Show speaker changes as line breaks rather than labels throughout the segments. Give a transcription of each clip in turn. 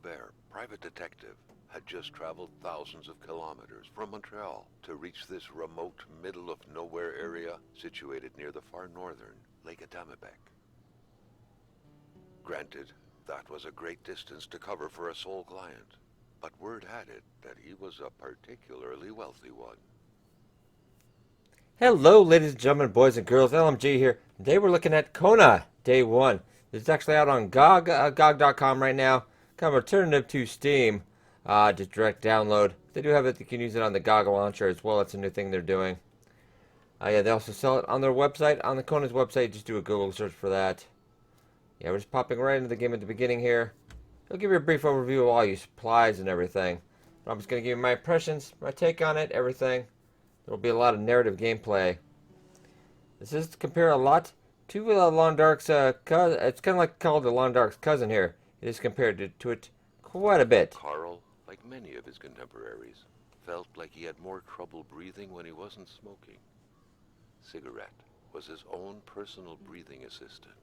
Robert, private detective, had just traveled thousands of kilometers from Montreal to reach this remote, middle-of-nowhere area situated near the far northern Lake Adamebec. Granted, that was a great distance to cover for a sole client, but word had it that he was a particularly wealthy one.
Hello, ladies and gentlemen, boys and girls. LMG here. Today we're looking at Kona Day 1. It's actually out on GOG.com right now. Kind of alternative to Steam. Just direct download. They do have it. You can use it on the GOG launcher as well. That's a new thing they're doing. Yeah, they also sell it on their website. On the Kona's website, just do a Google search for that. Yeah, we're just popping right into the game at the beginning here. I'll give you a brief overview of all your supplies and everything. But I'm just going to give you my impressions, my take on it, everything. There will be a lot of narrative gameplay. This is to compare a lot to Long Dark's cousin. It's kind of like called the Long Dark's cousin here. It is compared to it quite a bit.
Carl, like many of his contemporaries, felt like he had more trouble breathing when he wasn't smoking. Cigarette was his own personal breathing assistant.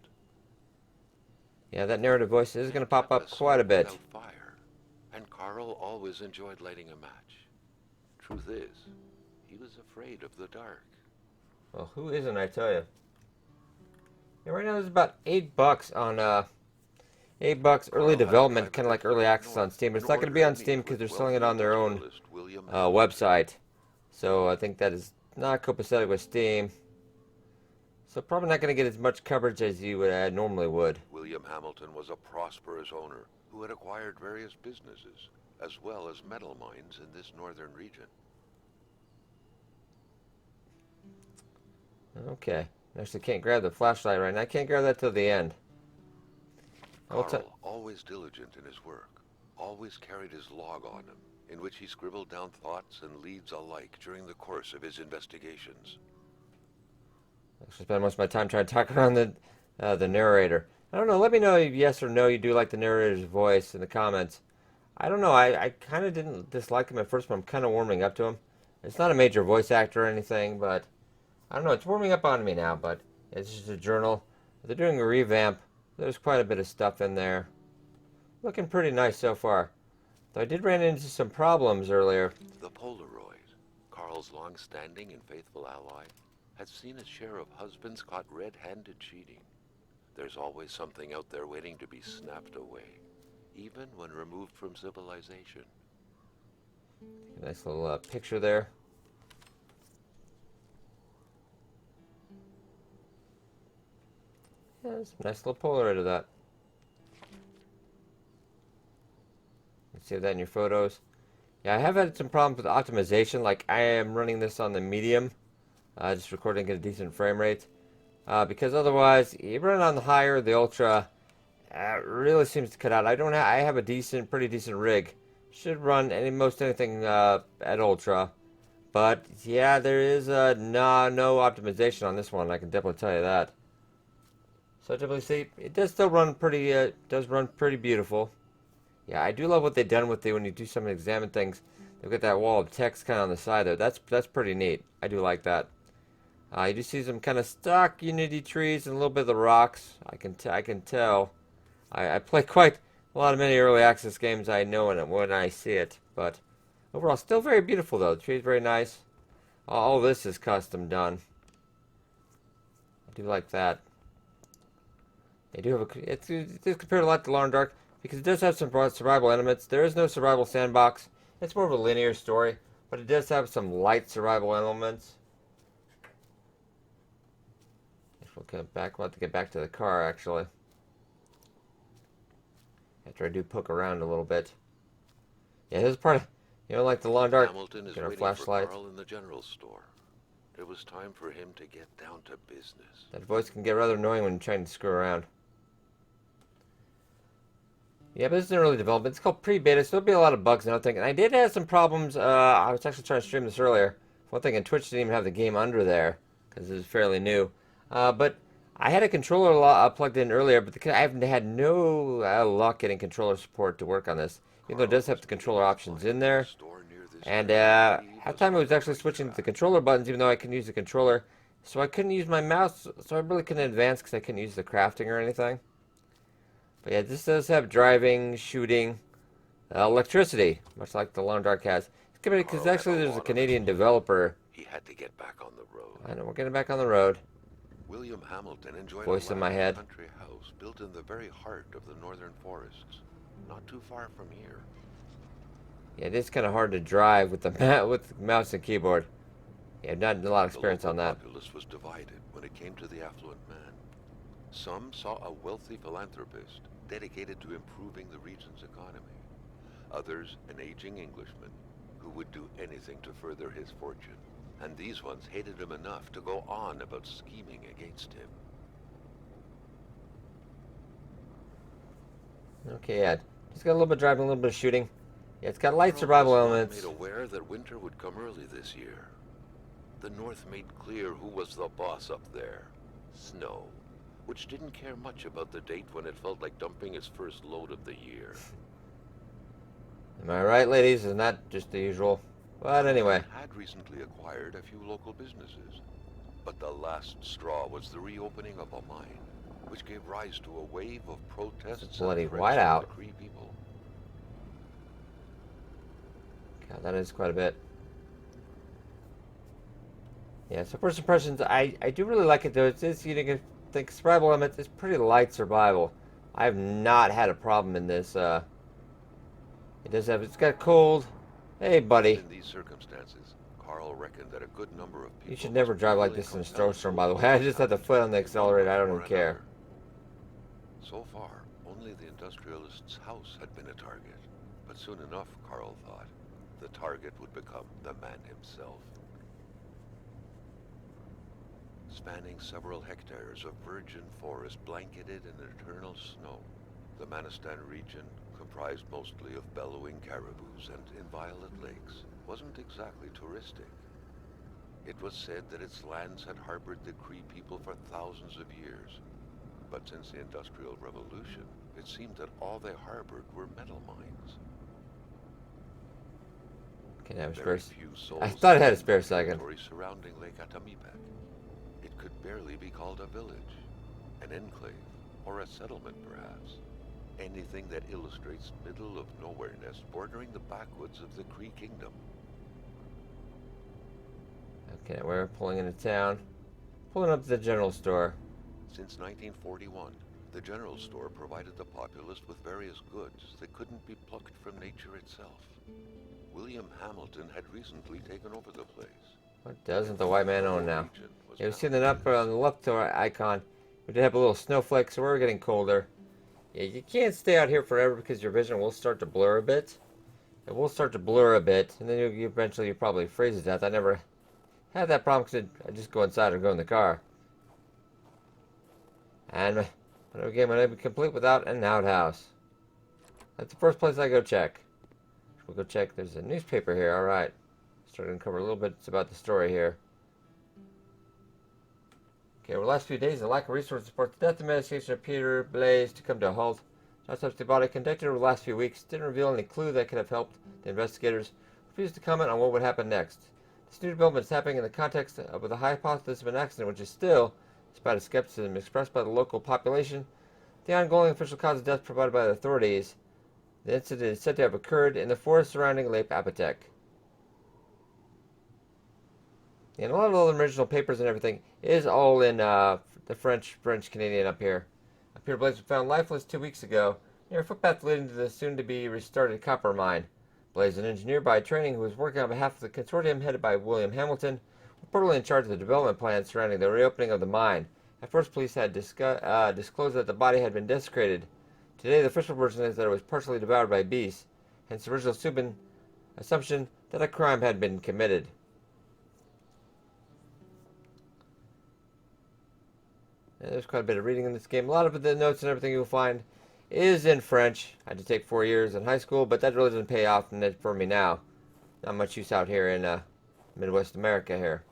Yeah, that narrative voice is going to pop up quite a bit.
Fire, and Carl always enjoyed lighting a match. Truth is, he was afraid of the dark.
Well, who isn't, I tell you? Yeah, right now there's about $8 on $8 early development, kind of like early access on Steam. But it's not going to be on Steam because they're selling it on their own website. So I think that is not copacetic with Steam. So probably not going to get as much coverage as you would normally would.
William Hamilton was a prosperous owner who had acquired various businesses, as well as metal mines in this northern region.
Okay. Actually can't grab the flashlight right now. I can't grab that till the end.
Carl, always diligent in his work, always carried his log on him, in which he scribbled down thoughts and leads alike during the course of his investigations.
I actually spend most of my time trying to talk around the narrator. I don't know. Let me know if yes or no you do like the narrator's voice in the comments. I don't know. I kind of didn't dislike him at first, but I'm kind of warming up to him. It's not a major voice actor or anything, but I don't know. It's warming up on me now, but it's just a journal. They're doing a revamp. There's quite a bit of stuff in there. Looking pretty nice so far. Though I did run into some problems earlier.
The Polaroid, Carl's long-standing and faithful ally, had seen its share of husbands caught red-handed cheating. There's always something out there waiting to be snapped away, even when removed from civilization.
Nice little picture there. Yeah, there's a nice little Polaroid of that. Save that in your photos. Yeah, I have had some problems with optimization. Like I am running this on the medium, just recording at a decent frame rate. Because otherwise, you run it on the higher, the ultra, it really seems to cut out. I have a pretty decent rig. Should run most anything at ultra. But yeah, there is no optimization on this one. I can definitely tell you that. So definitely see, it does still run pretty beautiful. Yeah, I do love what they've done with it when you do some examine things. They've got that wall of text kind of on the side there. That's pretty neat. I do like that. You do see some kind of stock Unity trees and a little bit of the rocks. I can tell. I play quite a lot of many early access games. I know when I see it, but overall, still very beautiful though. The tree is very nice. All this is custom done. I do like that. They do have it is compared a lot to Long Dark because it does have some survival elements. There is no survival sandbox. It's more of a linear story, but it does have some light survival elements. We'll have to get back to the car actually. After I do poke around a little bit. Yeah, this is part of, like the Long Dark.
Hamilton is
get our
waiting
flashlight.
for Carl in the general store. It was time for him to get down to business.
That voice can get rather annoying when you're trying to screw around. Yeah, but this is in early development. It's called pre-beta, so there'll be a lot of bugs and everything. And I did have some problems. I was actually trying to stream this earlier. For one thing, and Twitch didn't even have the game under there because it was fairly new. But I had a controller plugged in earlier, but I haven't had no luck getting controller support to work on this. Even though it does have the controller options in there. And half the time it was actually switching to the controller buttons, even though I can use the controller. So I couldn't use my mouse, so I really couldn't advance because I couldn't use the crafting or anything. But yeah, this does have driving, shooting, Electricity, much like the Long Dark has. Because
Carl had a
actually there's a
lot on his
Canadian
plate.
developer.
He had to get back on the road.
I know we're getting back on the road.
William Hamilton enjoyed a
Voice in my
lavish
head.
country house built in the very heart of the northern forests, not too far from here.
Yeah, it is kind of hard to drive with the with mouse and keyboard. Yeah, not a lot of
The
experience
local
on that.
populace was divided when it came to the affluent man. Some saw a wealthy philanthropist dedicated to improving the region's economy. Others, an aging Englishman who would do anything to further his fortune. And these ones hated him enough to go on about scheming against him.
Okay, yeah. Just got a little bit of driving, a little bit of shooting. Yeah, it's got light
Carl was
survival
not made
elements.
aware that winter would come early this year. The North made clear who was the boss up there. Snow, which didn't care much about the date when it felt like dumping its first load of the year.
Am I right, ladies? Isn't that just the usual? But anyway.
Hamilton had recently acquired a few local businesses, but the last straw was the reopening of a mine, which gave rise to a wave of protests
Bloody
and threats from the
whiteout.
Cree people.
God, that is quite a bit. Yeah, so first impressions, I do really like it though. It's you can think survival elements. It's pretty light survival. I have not had a problem in this. It does have. It's got cold. Hey,
Even
buddy.
in these circumstances, Carl reckoned that a good number of
You
people
should never
must be
drive like
really
this in a
compelled
snowstorm.
to
By the way,
oppose
I
what's
just had the
happening
foot on the
in one
accelerator.
way
I don't
or
even care.
another. So far, only the industrialist's house had been a target, but soon enough, Carl thought, the target would become the man himself. Spanning several hectares of virgin forest blanketed in eternal snow, the Manistan region, comprised mostly of bellowing caribous and inviolate lakes, wasn't exactly touristic. It was said that its lands had harbored the Cree people for thousands of years, but since the Industrial Revolution, it seemed that all they harbored were metal mines.
Can I have a
Very
spare?
few
I
souls
thought it had a
lived in
spare
the
second.
territory surrounding Lake Atamipek. It could barely be called a village, an enclave, or a settlement perhaps. Anything that illustrates middle of nowhereness bordering the backwoods of the Cree Kingdom.
Okay, we're pulling into town. Pulling up to the general store.
Since 1941, the general store provided the populace with various goods that couldn't be plucked from nature itself. William Hamilton had recently taken over the place.
What doesn't the white man
The
own
whole
now?
region was
Yeah, we've
now
seen that up on the left icon. We did have a little snowflake, so we're getting colder. Yeah, you can't stay out here forever because your vision will start to blur a bit. It will start to blur a bit, and then you eventually you probably freeze to death. I never had that problem because I just go inside or go in the car. And another game might be complete without an outhouse. That's the first place I go check. We'll go check. There's a newspaper here. All right. Starting to cover a little bit about the story here. Okay, over the last few days, the lack of resources support the death investigation of Peter Blaze to come to a halt. Autopsy the body conducted over the last few weeks didn't reveal any clue that could have helped the investigators. Refused to comment on what would happen next. This new development is happening in the context of the hypothesis of an accident, which is still, despite a skepticism expressed by the local population, the ongoing official cause of death provided by the authorities. The incident is said to have occurred in the forest surrounding Lake Apatek. And a lot of the original papers and everything is all in the French Canadian up here. Peter Blaze was found lifeless 2 weeks ago near a footpath leading to the soon-to-be restarted copper mine. Blaze, an engineer by training who was working on behalf of the consortium headed by William Hamilton, reportedly in charge of the development plans surrounding the reopening of the mine. At first, police had disclosed that the body had been desecrated. Today, the official version is that it was partially devoured by beasts, hence the original Subin assumption that a crime had been committed. There's quite a bit of reading in this game. A lot of the notes and everything you'll find is in French. I had to take 4 years in high school, but that really doesn't pay off for me now. Not much use out here in Midwest America here.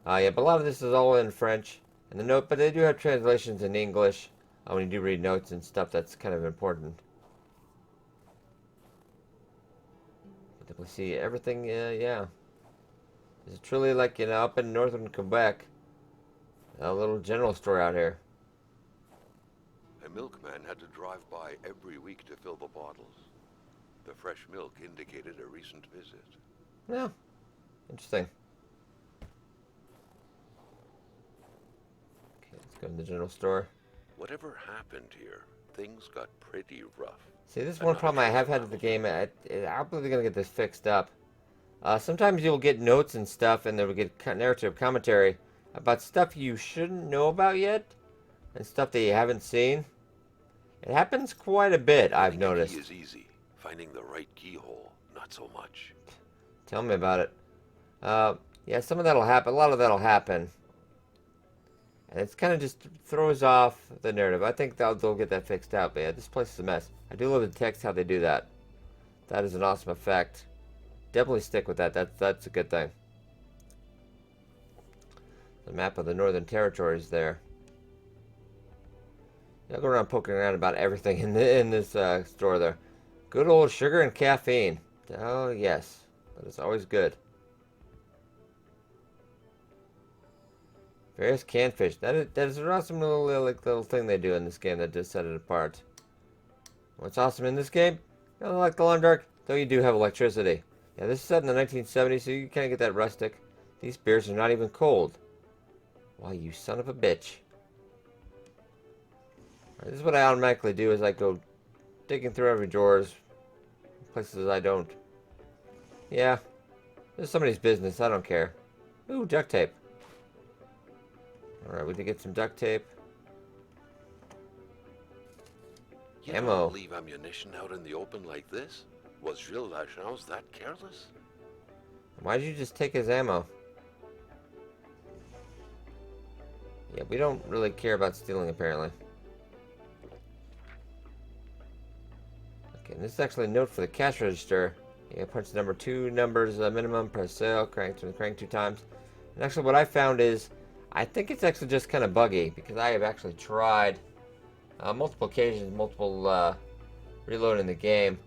Yeah, but a lot of this is all in French. And but they do have translations in English when you do read notes and stuff. That's kind of important. But we see everything. Yeah, it's truly like up in northern Quebec. A little general store out here.
A milkman had to drive by every week to fill the bottles. The fresh milk indicated a recent visit.
Yeah, interesting. Okay, let's go to the general store.
Whatever happened here, things got pretty rough.
See, this is
And
one
not a
problem I have
cheerful
had with the
atmosphere.
game. I believe they're going to get this fixed up. Sometimes you'll get notes and stuff, and they'll get narrative commentary about stuff you shouldn't know about yet, and stuff that you haven't seen. It happens quite a bit, I've
Finding a key
noticed.
is easy. Finding the right keyhole, not so much.
Tell me about it. Uh, yeah, some of that'll happen. A lot of that'll happen. And it's kind of just throws off the narrative. I think they'll get that fixed out. But yeah, this place is a mess. I do love the text, how they do that. That is an awesome effect. Definitely stick with that. That's a good thing. The map of the Northern Territories there. I'll go around poking around about everything in this store there. Good old sugar and caffeine. Oh yes, that is always good. Various canned fish. That is an awesome little thing they do in this game that does set it apart. What's awesome in this game? You know, like the Alarm Dark, though you do have electricity. Yeah, this is set in the 1970s, so you can't get that rustic. These beers are not even cold. Why, you son of a bitch. Right, this is what I automatically do is I go digging through every drawers, places I don't. Yeah, this is somebody's business. I don't care. Ooh, duct tape. Alright, we did get some duct tape.
You
Ammo.
don't leave ammunition out in the open like this? Was Gilles Lachance that careless?
Why did you just take his ammo? Yeah, we don't really care about stealing, apparently. Okay, and this is actually a note for the cash register. Yeah, punch the number 2 numbers minimum, press sale, crank 2 times. And actually what I found is, I think it's actually just kind of buggy, because I have actually tried multiple occasions, reloading the game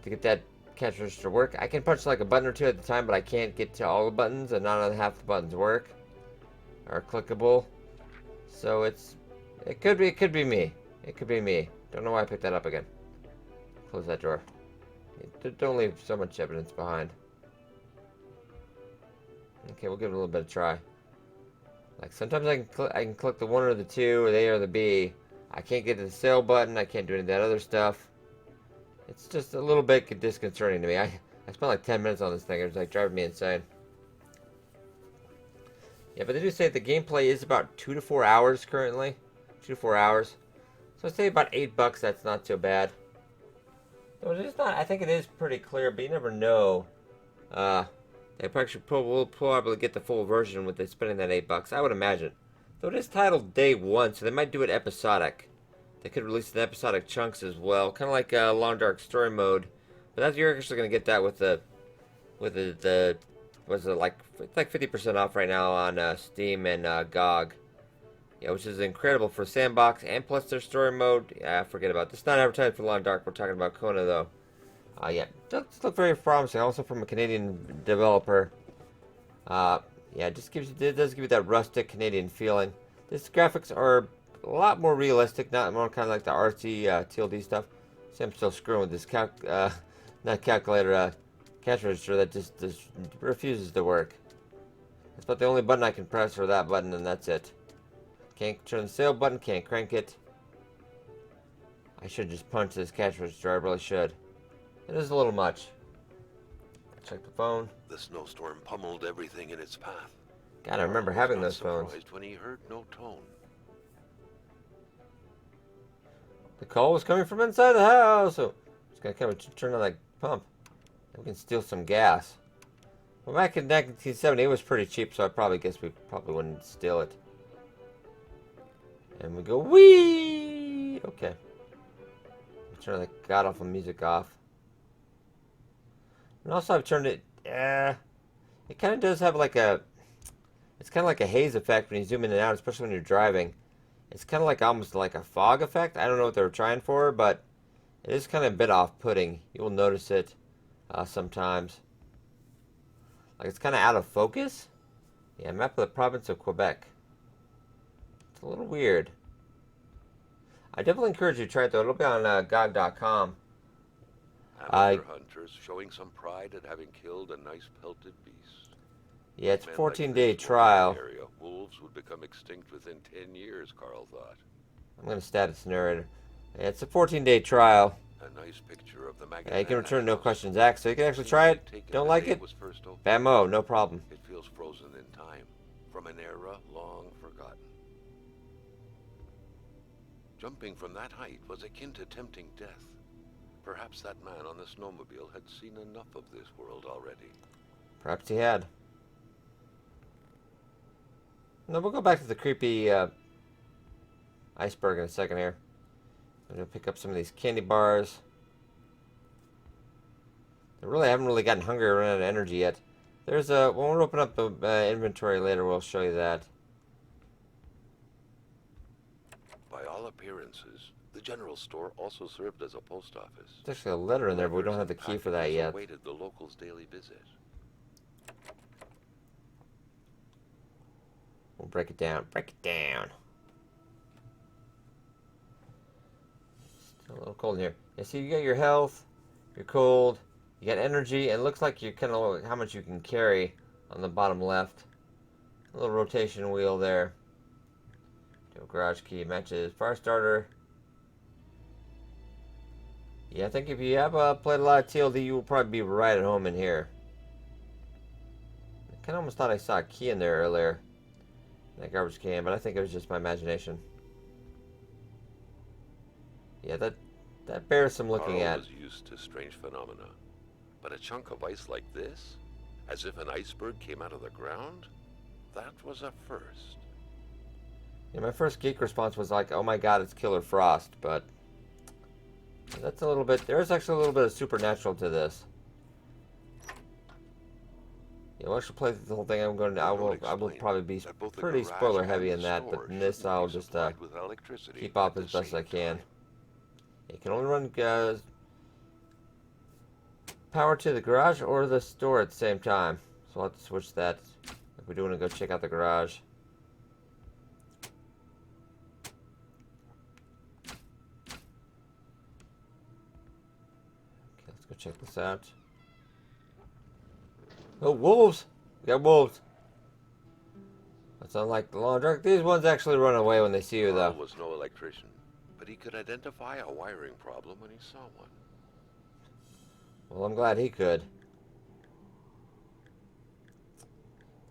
to get that cash register to work. I can punch like a button or two at the time, but I can't get to all the buttons, and not half the buttons work or clickable. So it could be me. It could be me. Don't know why I picked that up again. Close that door. Don't leave so much evidence behind. Okay, we'll give it a little bit of try. Like sometimes I can click the 1 or the 2 or the A or the B. I can't get to the sale button. I can't do any of that other stuff. It's just a little bit disconcerting to me. I spent like 10 minutes on this thing. It was like driving me insane. Yeah, but they do say the gameplay is about 2 to 4 hours currently. 2 to 4 hours. So I'd say about $8. That's not too bad. Though it is not. I think it is pretty clear, but you never know. They will probably get the full version with spending that $8. I would imagine. Though it is titled Day 1, so they might do it episodic. They could release the episodic chunks as well, kind of like Long Dark Story Mode. But you're actually going to get that with the was it like it's like 50% off right now on Steam and GOG. Yeah, which is incredible for Sandbox and plus their story mode. Yeah, forget about this. Not advertised for Long Dark. We're talking about Kona though. Yeah, does look very promising. Also from a Canadian developer. Yeah, it does give you that rustic Canadian feeling. These graphics are a lot more realistic, not more kind of like the artsy TLD stuff. See, I'm still screwing with this cash register that just refuses to work. That's about the only button I can press for that button, and that's it. Can't turn the sale button, can't crank it. I should just punch this cash register, I really should. It is a little much. Check the phone.
The snowstorm pummeled everything in its path.
God, I remember
Carl was
having
not
those phones.
surprised when he heard no tone.
The call was coming from inside the house, so just gonna come and turn on that pump. We can steal some gas. Well, back in 1970, it was pretty cheap, so I guess we probably wouldn't steal it. And we go, wee! Okay. Turn the god-awful music off. And also I've turned it, it kind of does have like it's kind of like a haze effect when you zoom in and out, especially when you're driving. It's kind of like almost like a fog effect. I don't know what they were trying for, but it is kind of a bit off-putting. You will notice it sometimes. Like it's kind of out of focus. Yeah, map of the province of Quebec. It's a little weird. I definitely encourage you to try it though. It'll be on GOG.com. I
Amateur hunters showing some pride at having killed a nice pelted beast.
Yeah, it's a
Men like
14-day
this won't run the
trial.
area. Wolves would become extinct within 10 years, Carl thought.
I'm going to status narrator. Yeah, it's a 14-day trial.
A nice picture of the
Yeah, you can
Magadana
return no
house.
questions asked, so you can actually
Seems
try
to
it.
have taken
Don't
the
like
day
it?
was first opened.
Bammo, no problem.
It feels frozen in time, from an era long forgotten. Jumping from that height was akin to tempting death. Perhaps that man on the snowmobile had seen enough of this world already.
Perhaps he had. No, we'll go back to the creepy iceberg in a second here. I'm going to pick up some of these candy bars. I haven't really gotten hungry or run out of energy yet. There's a... When we open up the inventory later, we'll show you that.
By all appearances, the general store also served as a post office.
There's actually a letter in there, but we don't have the key for that yet.
Awaited the locals' daily visit.
We'll break it down. Break it down. Still a little cold in here. Yeah, see, you got your health, you're cold, you got energy, and it looks like you're kind of how much you can carry on the bottom left. A little rotation wheel there. Garage key matches fire starter. Yeah, I think if you have played a lot of TLD, you will probably be right at home in here. I kind of almost thought I saw a key in there earlier. That garbage can, but I think it was just my imagination. Yeah, that bears some looking
Carl
at.
was used to strange phenomena, but a chunk of ice like this, as if an iceberg came out of the ground, that was a first.
Yeah, my first geek response was like, "Oh my God, it's Killer Frost," but that's a little bit. There's actually a little bit of supernatural to this. Yeah, we'll actually play the whole thing. I will probably be pretty spoiler heavy in that, but in this I'll just keep off as best as I can. You can only run power to the garage or the store at the same time, so I'll have to switch that if we do want to go check out the garage. Okay, let's go check this out. Oh, wolves! We got wolves. That's unlike the lawn truck. These ones actually run away when they see you, though.
Carl was no electrician, but he could identify a wiring problem when he saw one.
Well, I'm glad he could.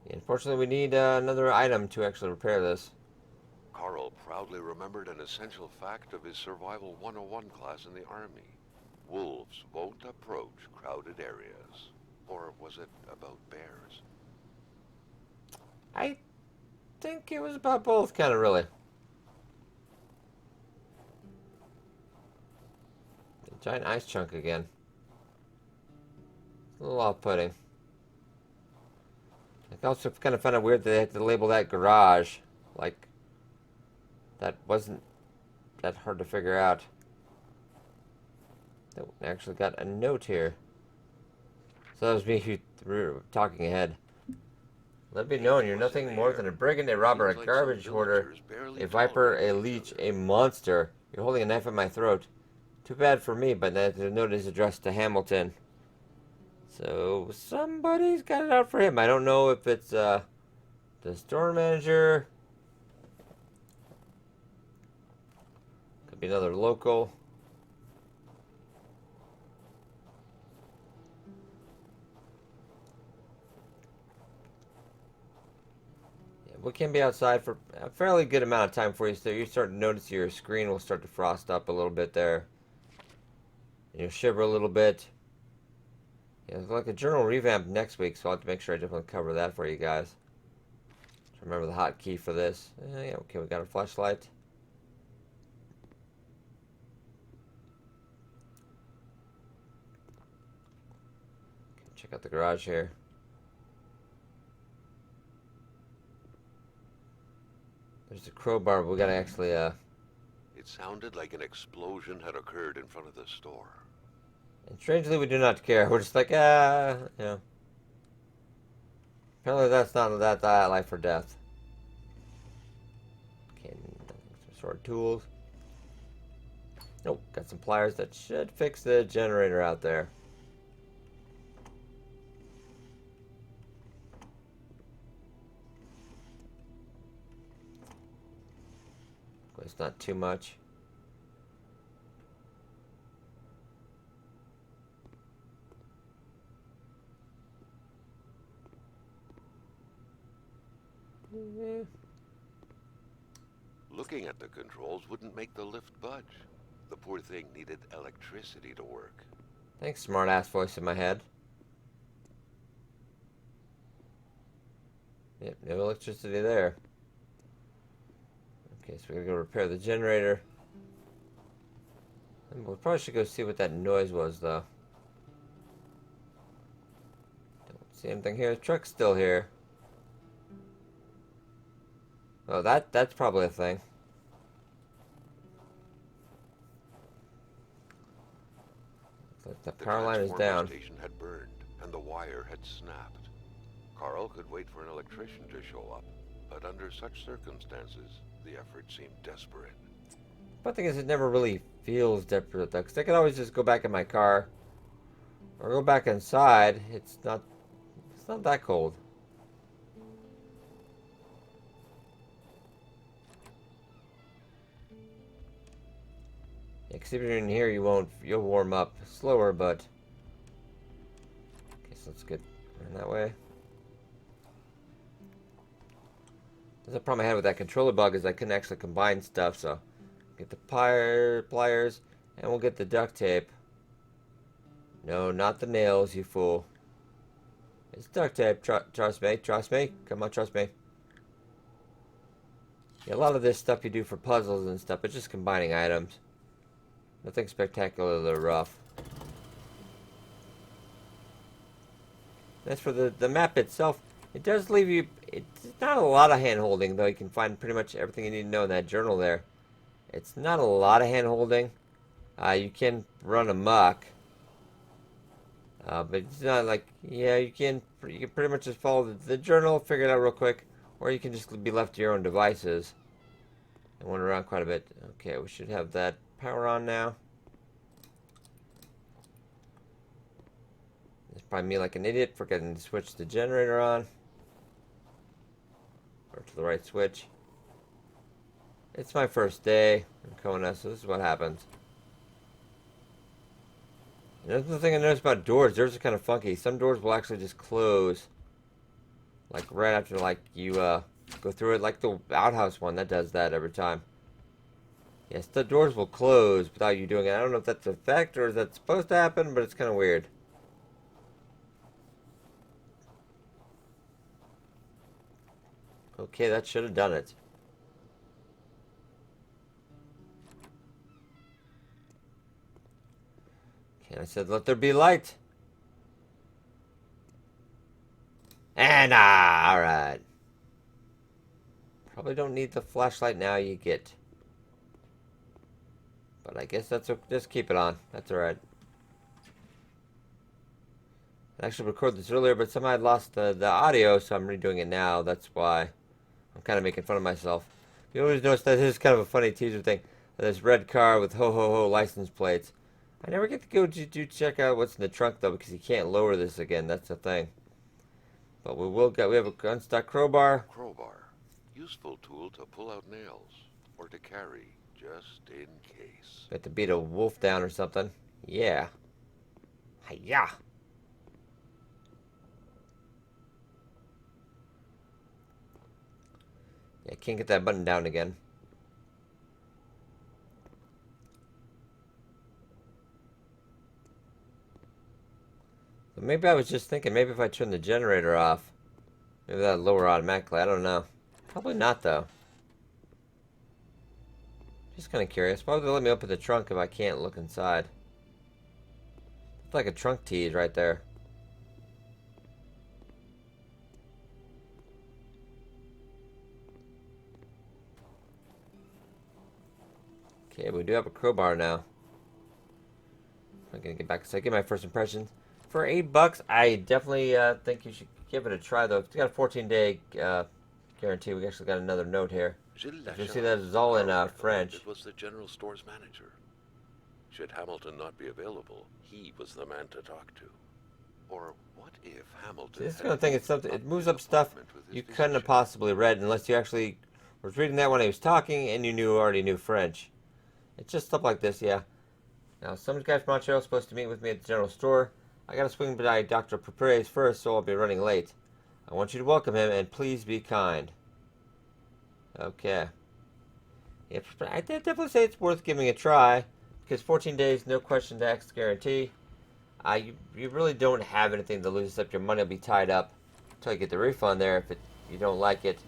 Yeah, unfortunately, we need another item to actually repair this.
Carl proudly remembered an essential fact of his Survival 101 class in the Army. Wolves won't approach crowded areas. Or was it about bears?
I think it was about both, kind of, really. The giant ice chunk again. It's a little off-putting. I also kind of found it weird that they had to label that garage. Like, that wasn't that hard to figure out. They actually got a note here. So that was me talking ahead. Let me know, you're nothing more than a brigand, a robber, a garbage hoarder, a viper, a leech, a monster. You're holding a knife at my throat. Too bad for me, but the note is addressed to Hamilton. So somebody's got it out for him. I don't know if it's the store manager. Could be another local. We can be outside for a fairly good amount of time before you start to notice your screen will start to frost up a little bit there. And you'll shiver a little bit. Yeah, it's like a journal revamp next week, so I'll have to make sure I definitely cover that for you guys. Remember the hotkey for this. Yeah, okay, we got a flashlight. Okay, check out the garage here. There's a crowbar, but we gotta actually,
It sounded like an explosion had occurred in front of the store.
And strangely, we do not care. We're just like, you know. Apparently that's not that life or death. Okay, some sort of tools. Oh, got some pliers that should fix the generator out there. It's not too much.
Looking at the controls wouldn't make the lift budge. The poor thing needed electricity to work.
Thanks, smart-ass voice in my head. Yep, no electricity there. Okay, so we gotta go repair the generator. And we probably should go see what that noise was, though. Don't see anything here. The truck's still here. Oh, that's probably a thing. Looks like the power line is down.
The transformer station had burned, and the wire had snapped. Carl could wait for an electrician to show up, but under such circumstances, the effort seemed desperate.
But the thing is, it never really feels desperate, though, because I could always just go back in my car, or go back inside. It's not that cold. Yeah, because if you're in here, you'll warm up slower, but... Okay, so let's get in that way. The problem I had with that controller bug is I couldn't actually combine stuff, so... Get the pliers, and we'll get the duct tape. No, not the nails, you fool. It's duct tape, trust me, come on, trust me. Yeah, a lot of this stuff you do for puzzles and stuff, it's just combining items. Nothing spectacularly rough. As for the map itself, it does leave you... It's not a lot of hand-holding, though. You can find pretty much everything you need to know in that journal there. It's not a lot of hand-holding. You can run amok. But it's not like... Yeah, you can pretty much just follow the journal, figure it out real quick. Or you can just be left to your own devices. And wander around quite a bit. Okay, we should have that power on now. It's probably me like an idiot forgetting to switch the generator on. Or to the right switch. It's my first day in Kona, so this is what happens. Another thing I noticed about doors, doors are kind of funky. Some doors will actually just close. Like right after you go through it. Like the outhouse one, that does that every time. Yes, the doors will close without you doing it. I don't know if that's a fact or is that supposed to happen, but it's kind of weird. Okay, that should have done it. Okay, I said let there be light. And alright. Probably don't need the flashlight now, you get. But I guess that's just keep it on. That's alright. I actually recorded this earlier, but somehow I lost the audio, so I'm redoing it now. That's why I'm kind of making fun of myself. You always notice that this is kind of a funny teaser thing. This red car with ho ho ho license plates. I never get to go to check out what's in the trunk though, because you can't lower this again. That's the thing. But we have a unstuck crowbar.
Crowbar. Useful tool to pull out nails. Or to carry, just in case.
Got to beat a wolf down or something. Yeah. Hiya. Yeah, I can't get that button down again. But maybe I was just thinking, maybe if I turn the generator off, maybe that'll lower automatically. I don't know. Probably not, though. Just kind of curious. Why would they let me open the trunk if I can't look inside? It's like a trunk tease right there. Okay, we do have a crowbar now. I'm gonna get back to get my first impressions. For $8, I definitely think you should give it a try, though. It's got a 14-day guarantee. We actually got another note here. You see that it's all in French.
It was the general store's manager. should Hamilton not be available, he was the man to talk to. Or what if Hamilton
This
had
kind of thing,
moved
it's something.
up
It moves
his
up stuff
apartment with his
you
visit
couldn't have
schedule?
possibly read unless you actually was reading that when he was talking and you already knew French. It's just stuff like this, yeah. Now, some guy from Montreal is supposed to meet with me at the general store. I gotta swing by Dr. Prepare's first, so I'll be running late. I want you to welcome him, and please be kind. Okay. Yeah, I'd definitely say it's worth giving a try, because 14 days, no questions asked guarantee. You really don't have anything to lose except your money will be tied up until you get the refund there if you don't like it.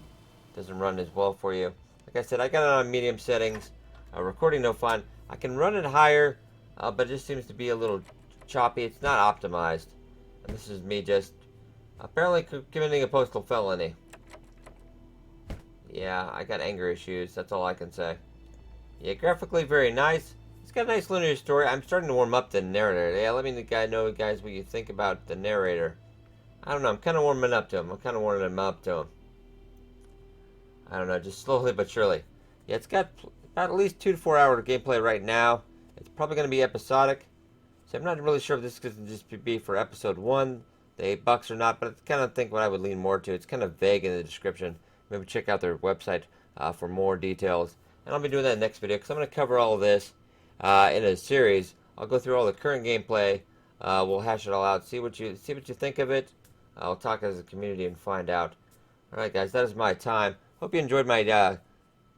Doesn't run as well for you. Like I said, I got it on medium settings. Recording no fun. I can run it higher, but it just seems to be a little choppy. It's not optimized. And this is me just apparently committing a postal felony. Yeah, I got anger issues. That's all I can say. Yeah, graphically very nice. It's got a nice linear story. I'm starting to warm up the narrator. Yeah, let me know, guys, what you think about the narrator. I don't know. I'm kind of warming up to him. I don't know, just slowly but surely. Yeah, it's got about at least 2 to 4 hour gameplay right now. It's probably going to be episodic. So I'm not really sure if this is going to just be for episode 1, the $8 or not, but I kind of think what I would lean more to. It's kind of vague in the description. Maybe check out their website for more details. And I'll be doing that in the next video because I'm going to cover all of this in a series. I'll go through all the current gameplay. We'll hash it all out. See what you think of it. I'll talk as a community and find out. All right, guys, that is my time. Hope you enjoyed my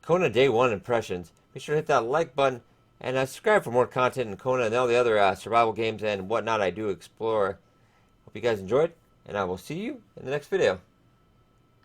Kona Day 1 impressions. Be sure to hit that like button and subscribe for more content in Kona and all the other survival games and whatnot I do explore. Hope you guys enjoyed, and I will see you in the next video.